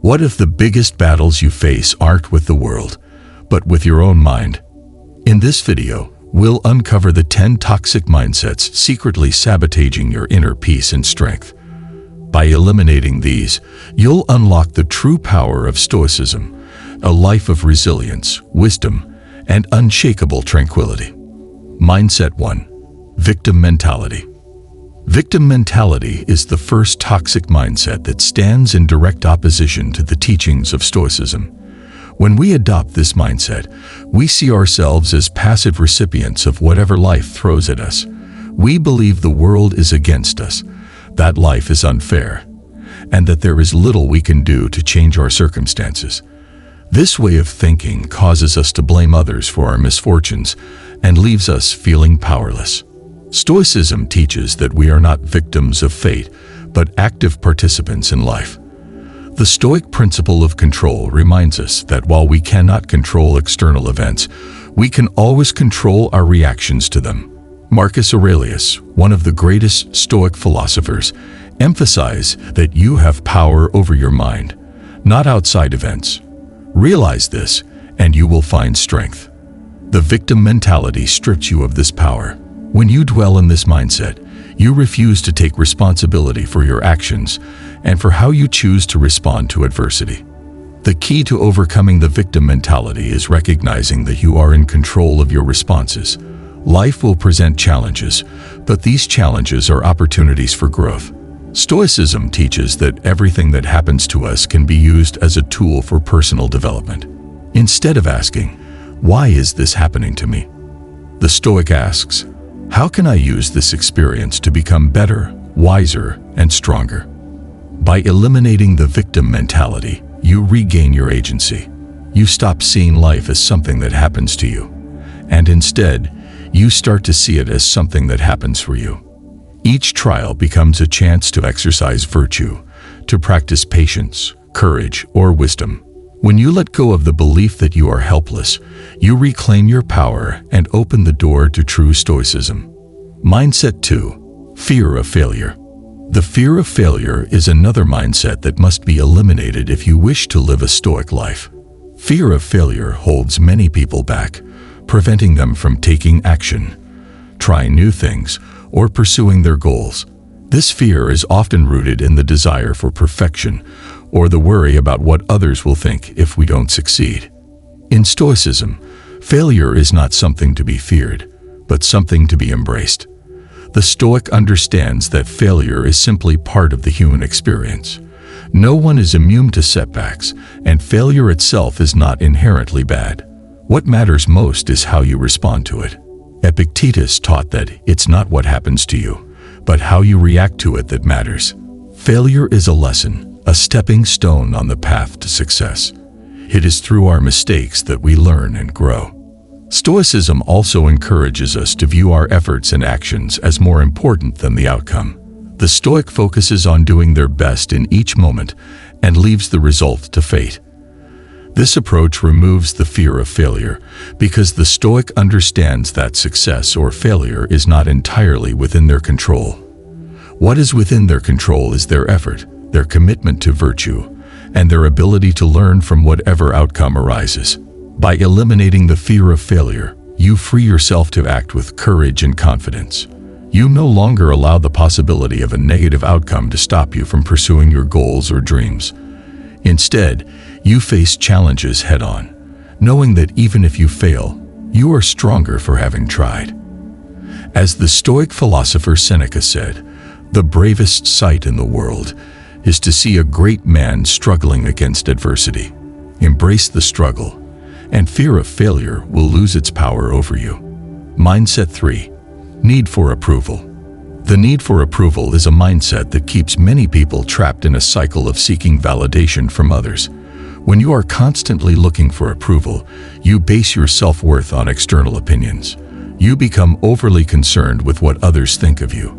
What if the biggest battles you face aren't with the world, but with your own mind? In this video, we'll uncover the 10 toxic mindsets secretly sabotaging your inner peace and strength. By eliminating these, you'll unlock the true power of Stoicism, a life of resilience, wisdom, and unshakable tranquility. Mindset 1. Victim mentality. Victim mentality is the first toxic mindset that stands in direct opposition to the teachings of Stoicism. When we adopt this mindset, we see ourselves as passive recipients of whatever life throws at us. We believe the world is against us, that life is unfair, and that there is little we can do to change our circumstances. This way of thinking causes us to blame others for our misfortunes and leaves us feeling powerless. Stoicism teaches that we are not victims of fate, but active participants in life. The Stoic principle of control reminds us that while we cannot control external events, we can always control our reactions to them. Marcus Aurelius, one of the greatest Stoic philosophers, emphasized that you have power over your mind, not outside events. Realize this, and you will find strength. The victim mentality strips you of this power. When you dwell in this mindset, you refuse to take responsibility for your actions and for how you choose to respond to adversity. The key to overcoming the victim mentality is recognizing that you are in control of your responses. Life will present challenges, but these challenges are opportunities for growth. Stoicism teaches that everything that happens to us can be used as a tool for personal development. Instead of asking, "Why is this happening to me?" the Stoic asks, "How can I use this experience to become better, wiser, and stronger?" By eliminating the victim mentality, you regain your agency. You stop seeing life as something that happens to you, and instead, you start to see it as something that happens for you. Each trial becomes a chance to exercise virtue, to practice patience, courage, or wisdom. When you let go of the belief that you are helpless, you reclaim your power and open the door to true Stoicism. Mindset 2. Fear of failure. The fear of failure is another mindset that must be eliminated if you wish to live a Stoic life. Fear of failure holds many people back, preventing them from taking action, trying new things, or pursuing their goals. This fear is often rooted in the desire for perfection or the worry about what others will think if we don't succeed. In Stoicism, failure is not something to be feared, but something to be embraced. The Stoic understands that failure is simply part of the human experience. No one is immune to setbacks, and failure itself is not inherently bad. What matters most is how you respond to it. Epictetus taught that it's not what happens to you, but how you react to it that matters. Failure is a lesson, a stepping stone on the path to success. It is through our mistakes that we learn and grow. Stoicism also encourages us to view our efforts and actions as more important than the outcome. The Stoic focuses on doing their best in each moment and leaves the result to fate. This approach removes the fear of failure because the Stoic understands that success or failure is not entirely within their control. What is within their control is their effort, their commitment to virtue, and their ability to learn from whatever outcome arises. By eliminating the fear of failure, you free yourself to act with courage and confidence. You no longer allow the possibility of a negative outcome to stop you from pursuing your goals or dreams. Instead, you face challenges head-on, knowing that even if you fail, you are stronger for having tried. As the Stoic philosopher Seneca said, "The bravest sight in the world is to see a great man struggling against adversity. Embrace the struggle, and fear of failure will lose its power over you." Mindset 3. Need for approval. The need for approval is a mindset that keeps many people trapped in a cycle of seeking validation from others. When you are constantly looking for approval, you base your self-worth on external opinions. You become overly concerned with what others think of you,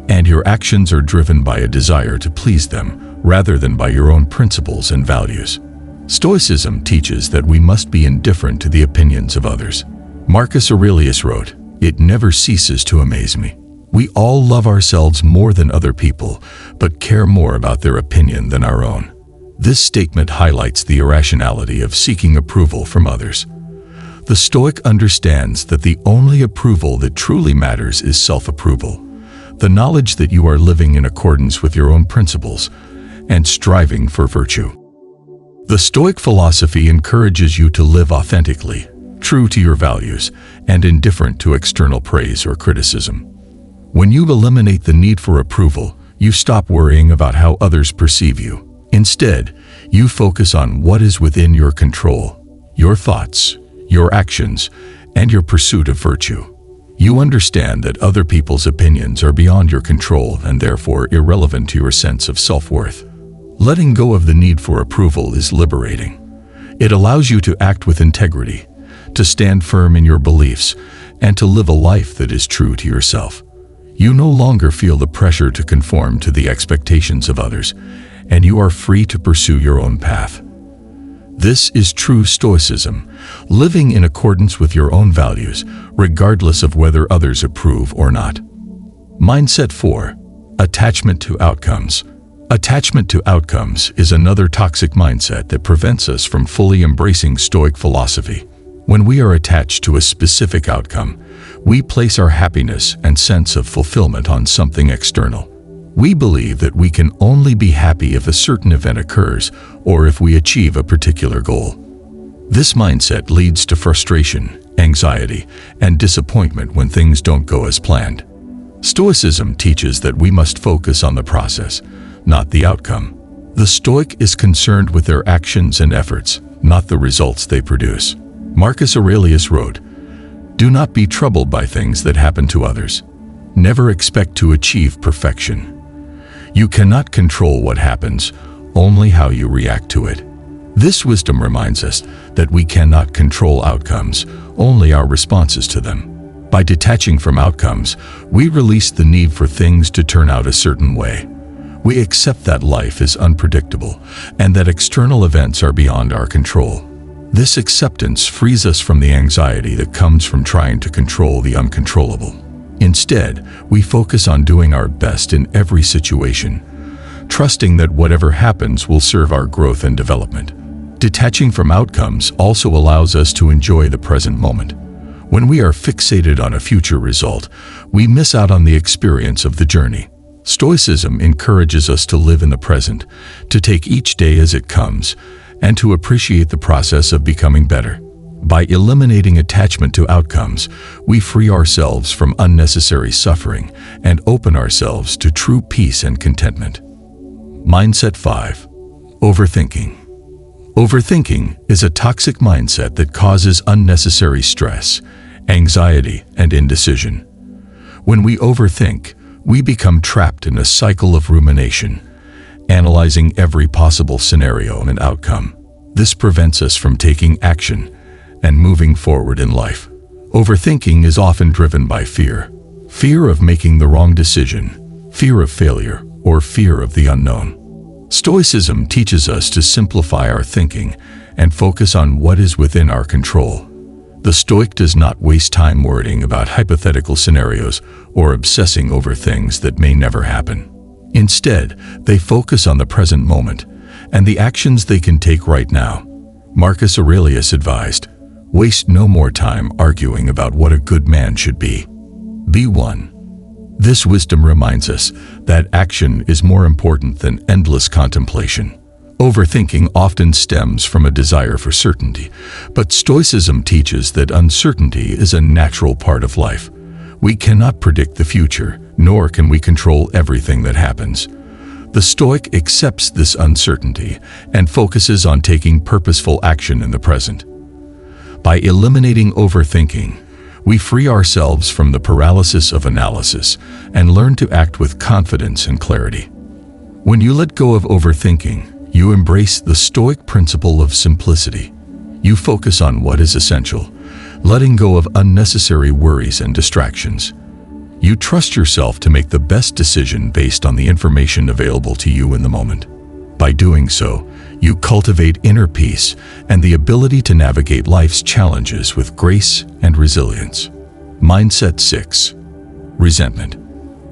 and your actions are driven by a desire to please them rather than by your own principles and values. Stoicism teaches that we must be indifferent to the opinions of others. Marcus Aurelius wrote, "It never ceases to amaze me. We all love ourselves more than other people, but care more about their opinion than our own." This statement highlights the irrationality of seeking approval from others. The Stoic understands that the only approval that truly matters is self-approval, the knowledge that you are living in accordance with your own principles and striving for virtue. The Stoic philosophy encourages you to live authentically, true to your values, and indifferent to external praise or criticism. When you eliminate the need for approval, you stop worrying about how others perceive you. Instead, you focus on what is within your control, your thoughts, your actions, and your pursuit of virtue. You understand that other people's opinions are beyond your control and therefore irrelevant to your sense of self-worth. Letting go of the need for approval is liberating. It allows you to act with integrity, to stand firm in your beliefs, and to live a life that is true to yourself. You no longer feel the pressure to conform to the expectations of others, and you are free to pursue your own path. This is true Stoicism, living in accordance with your own values, regardless of whether others approve or not. Mindset 4. Attachment to outcomes. Attachment to outcomes is another toxic mindset that prevents us from fully embracing Stoic philosophy. When we are attached to a specific outcome, we place our happiness and sense of fulfillment on something external. We believe that we can only be happy if a certain event occurs or if we achieve a particular goal. This mindset leads to frustration, anxiety, and disappointment when things don't go as planned. Stoicism teaches that we must focus on the process, not the outcome. The Stoic is concerned with their actions and efforts, not the results they produce. Marcus Aurelius wrote, "Do not be troubled by things that happen to others. Never expect to achieve perfection. You cannot control what happens, only how you react to it." This wisdom reminds us that we cannot control outcomes, only our responses to them. By detaching from outcomes, we release the need for things to turn out a certain way. We accept that life is unpredictable and that external events are beyond our control. This acceptance frees us from the anxiety that comes from trying to control the uncontrollable. Instead, we focus on doing our best in every situation, trusting that whatever happens will serve our growth and development. Detaching from outcomes also allows us to enjoy the present moment. When we are fixated on a future result, we miss out on the experience of the journey. Stoicism encourages us to live in the present, to take each day as it comes, and to appreciate the process of becoming better. By eliminating attachment to outcomes, we free ourselves from unnecessary suffering and open ourselves to true peace and contentment. Mindset 5. Overthinking. Overthinking is a toxic mindset that causes unnecessary stress, anxiety, and indecision. When we overthink, we become trapped in a cycle of rumination, analyzing every possible scenario and outcome. This prevents us from taking action and moving forward in life. Overthinking is often driven by fear. Fear of making the wrong decision, fear of failure, or fear of the unknown. Stoicism teaches us to simplify our thinking and focus on what is within our control. The Stoic does not waste time worrying about hypothetical scenarios or obsessing over things that may never happen. Instead, they focus on the present moment and the actions they can take right now. Marcus Aurelius advised, "Waste no more time arguing about what a good man should be. Be one." This wisdom reminds us that action is more important than endless contemplation. Overthinking often stems from a desire for certainty, but Stoicism teaches that uncertainty is a natural part of life. We cannot predict the future, nor can we control everything that happens. The Stoic accepts this uncertainty and focuses on taking purposeful action in the present. By eliminating overthinking, we free ourselves from the paralysis of analysis and learn to act with confidence and clarity. When you let go of overthinking, you embrace the Stoic principle of simplicity. You focus on what is essential, letting go of unnecessary worries and distractions. You trust yourself to make the best decision based on the information available to you in the moment. By doing so, you cultivate inner peace and the ability to navigate life's challenges with grace and resilience. Mindset 6. Resentment.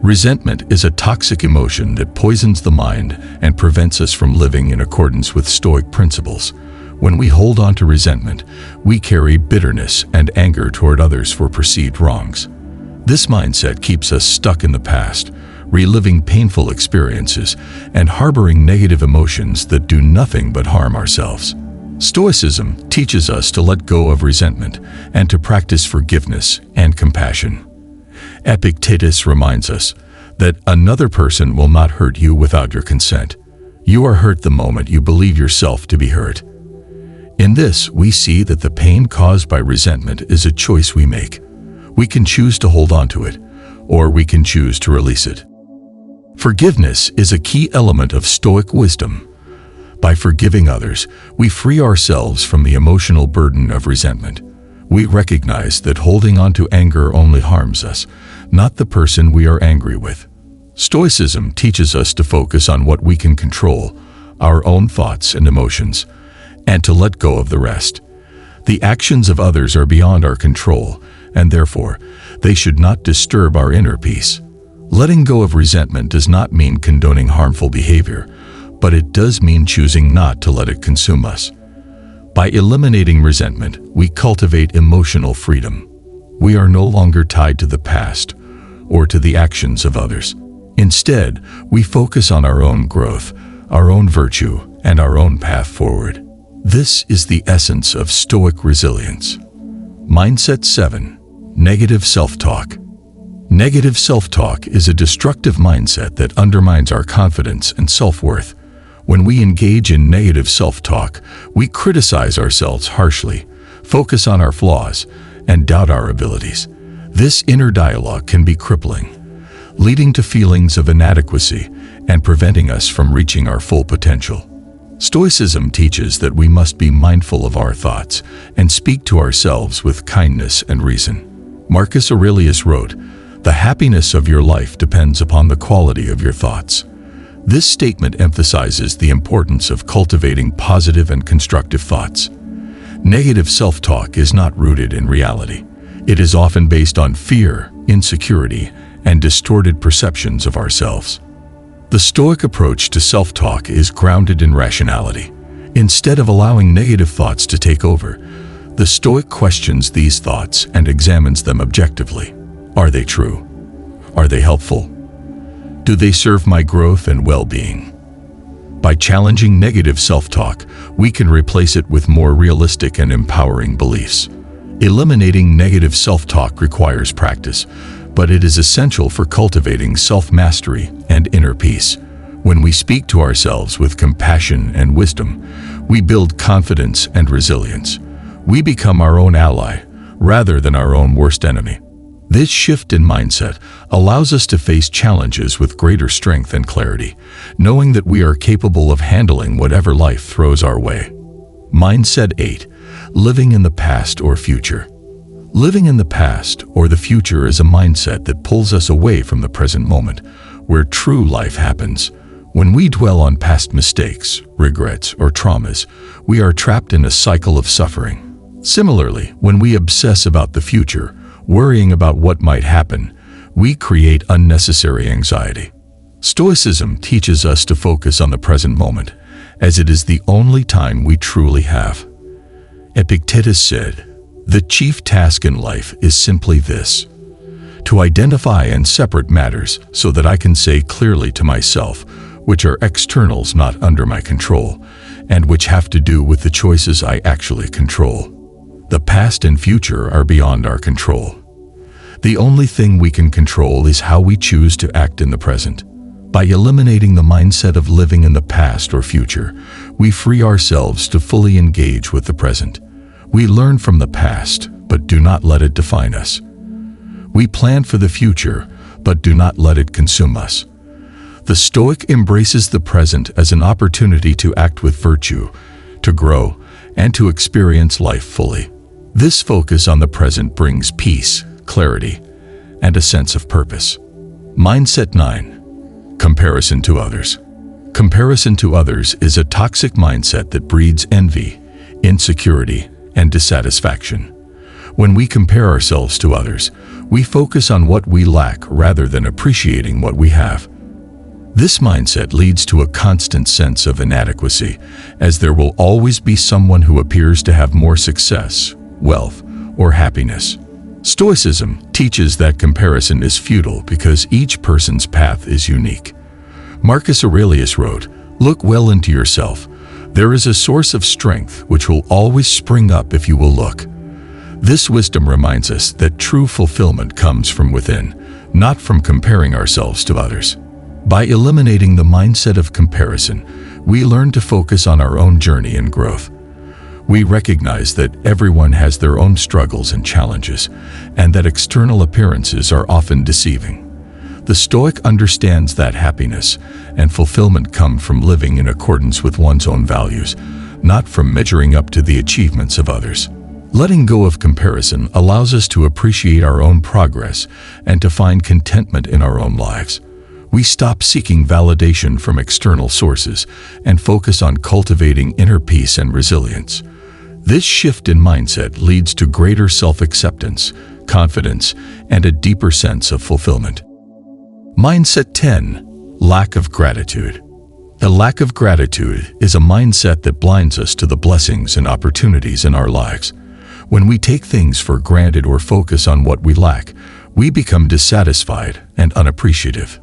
Resentment is a toxic emotion that poisons the mind and prevents us from living in accordance with Stoic principles. When we hold on to resentment, we carry bitterness and anger toward others for perceived wrongs. This mindset keeps us stuck in the past, reliving painful experiences and harboring negative emotions that do nothing but harm ourselves. Stoicism teaches us to let go of resentment and to practice forgiveness and compassion. Epictetus reminds us that another person will not hurt you without your consent. You are hurt the moment you believe yourself to be hurt. In this, we see that the pain caused by resentment is a choice we make. We can choose to hold on to it, or we can choose to release it. Forgiveness is a key element of Stoic wisdom. By forgiving others, we free ourselves from the emotional burden of resentment. We recognize that holding on to anger only harms us, not the person we are angry with. Stoicism teaches us to focus on what we can control, our own thoughts and emotions, and to let go of the rest. The actions of others are beyond our control, and therefore, they should not disturb our inner peace. Letting go of resentment does not mean condoning harmful behavior, but it does mean choosing not to let it consume us. By eliminating resentment, we cultivate emotional freedom. We are no longer tied to the past or to the actions of others. Instead, we focus on our own growth, our own virtue, and our own path forward. This is the essence of Stoic resilience. Mindset 7. Negative self-talk. Negative self-talk is a destructive mindset that undermines our confidence and self-worth. When we engage in negative self-talk, we criticize ourselves harshly, focus on our flaws, and doubt our abilities. This inner dialogue can be crippling, leading to feelings of inadequacy and preventing us from reaching our full potential. Stoicism teaches that we must be mindful of our thoughts and speak to ourselves with kindness and reason. Marcus Aurelius wrote, "The happiness of your life depends upon the quality of your thoughts." This statement emphasizes the importance of cultivating positive and constructive thoughts. Negative self-talk is not rooted in reality. It is often based on fear, insecurity, and distorted perceptions of ourselves. The Stoic approach to self-talk is grounded in rationality. Instead of allowing negative thoughts to take over, the Stoic questions these thoughts and examines them objectively. Are they true? Are they helpful? Do they serve my growth and well-being? By challenging negative self-talk, we can replace it with more realistic and empowering beliefs. Eliminating negative self-talk requires practice, but it is essential for cultivating self-mastery and inner peace. When we speak to ourselves with compassion and wisdom, we build confidence and resilience. We become our own ally, rather than our own worst enemy. This shift in mindset allows us to face challenges with greater strength and clarity, knowing that we are capable of handling whatever life throws our way. Mindset 8. Living in the past or future. Living in the past or the future is a mindset that pulls us away from the present moment, where true life happens. When we dwell on past mistakes, regrets, or traumas, we are trapped in a cycle of suffering. Similarly, when we obsess about the future, worrying about what might happen, we create unnecessary anxiety. Stoicism teaches us to focus on the present moment, as it is the only time we truly have. Epictetus said, "The chief task in life is simply this: to identify and separate matters so that I can say clearly to myself which are externals not under my control, and which have to do with the choices I actually control. The past and future are beyond our control. The only thing we can control is how we choose to act in the present." By eliminating the mindset of living in the past or future, we free ourselves to fully engage with the present. We learn from the past, but do not let it define us. We plan for the future, but do not let it consume us. The Stoic embraces the present as an opportunity to act with virtue, to grow, and to experience life fully. This focus on the present brings peace, clarity, and a sense of purpose. Mindset 9. Comparison to others. Comparison to others is a toxic mindset that breeds envy, insecurity, and dissatisfaction. When we compare ourselves to others, We focus on what we lack rather than appreciating what we have. This mindset leads to a constant sense of inadequacy, as there will always be someone who appears to have more success, wealth, or happiness. Stoicism teaches that comparison is futile because each person's path is unique. Marcus Aurelius wrote, "Look well into yourself. There is a source of strength which will always spring up if you will look." This wisdom reminds us that true fulfillment comes from within, not from comparing ourselves to others. By eliminating the mindset of comparison, we learn to focus on our own journey and growth. We recognize that everyone has their own struggles and challenges, and that external appearances are often deceiving. The Stoic understands that happiness and fulfillment come from living in accordance with one's own values, not from measuring up to the achievements of others. Letting go of comparison allows us to appreciate our own progress and to find contentment in our own lives. We stop seeking validation from external sources and focus on cultivating inner peace and resilience. This shift in mindset leads to greater self-acceptance, confidence, and a deeper sense of fulfillment. Mindset 10. Lack of gratitude. A lack of gratitude is a mindset that blinds us to the blessings and opportunities in our lives. When we take things for granted or focus on what we lack, we become dissatisfied and unappreciative.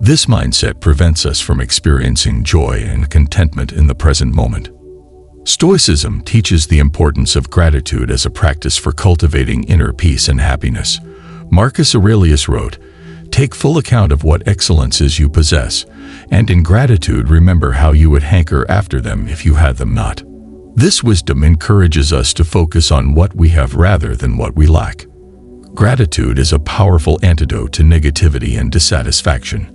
This mindset prevents us from experiencing joy and contentment in the present moment. Stoicism teaches the importance of gratitude as a practice for cultivating inner peace and happiness. Marcus Aurelius wrote, "Take full account of what excellences you possess, and in gratitude remember how you would hanker after them if you had them not." This wisdom encourages us to focus on what we have rather than what we lack. Gratitude is a powerful antidote to negativity and dissatisfaction.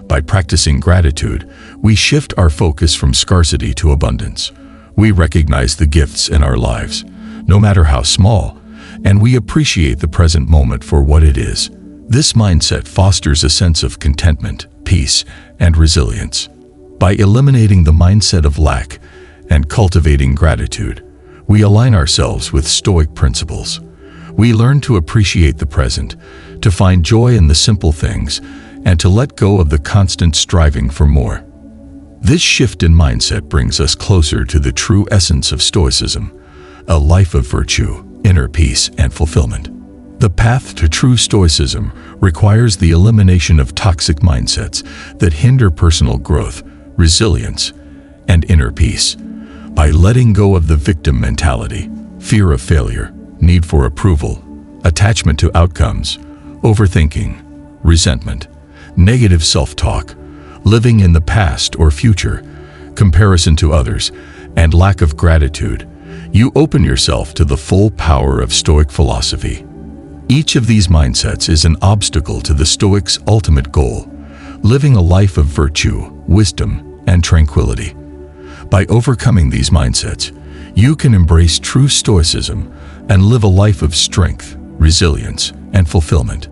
By practicing gratitude, we shift our focus from scarcity to abundance. We recognize the gifts in our lives, no matter how small, and we appreciate the present moment for what it is. This mindset fosters a sense of contentment, peace, and resilience. By eliminating the mindset of lack and cultivating gratitude, we align ourselves with Stoic principles. We learn to appreciate the present, to find joy in the simple things, and to let go of the constant striving for more. This shift in mindset brings us closer to the true essence of Stoicism, a life of virtue, inner peace, and fulfillment. The path to true Stoicism requires the elimination of toxic mindsets that hinder personal growth, resilience, and inner peace. By letting go of the victim mentality, fear of failure, need for approval, attachment to outcomes, overthinking, resentment, negative self-talk, living in the past or future, comparison to others, and lack of gratitude, you open yourself to the full power of Stoic philosophy. Each of these mindsets is an obstacle to the Stoics' ultimate goal, living a life of virtue, wisdom, and tranquility. By overcoming these mindsets, you can embrace true Stoicism and live a life of strength, resilience, and fulfillment.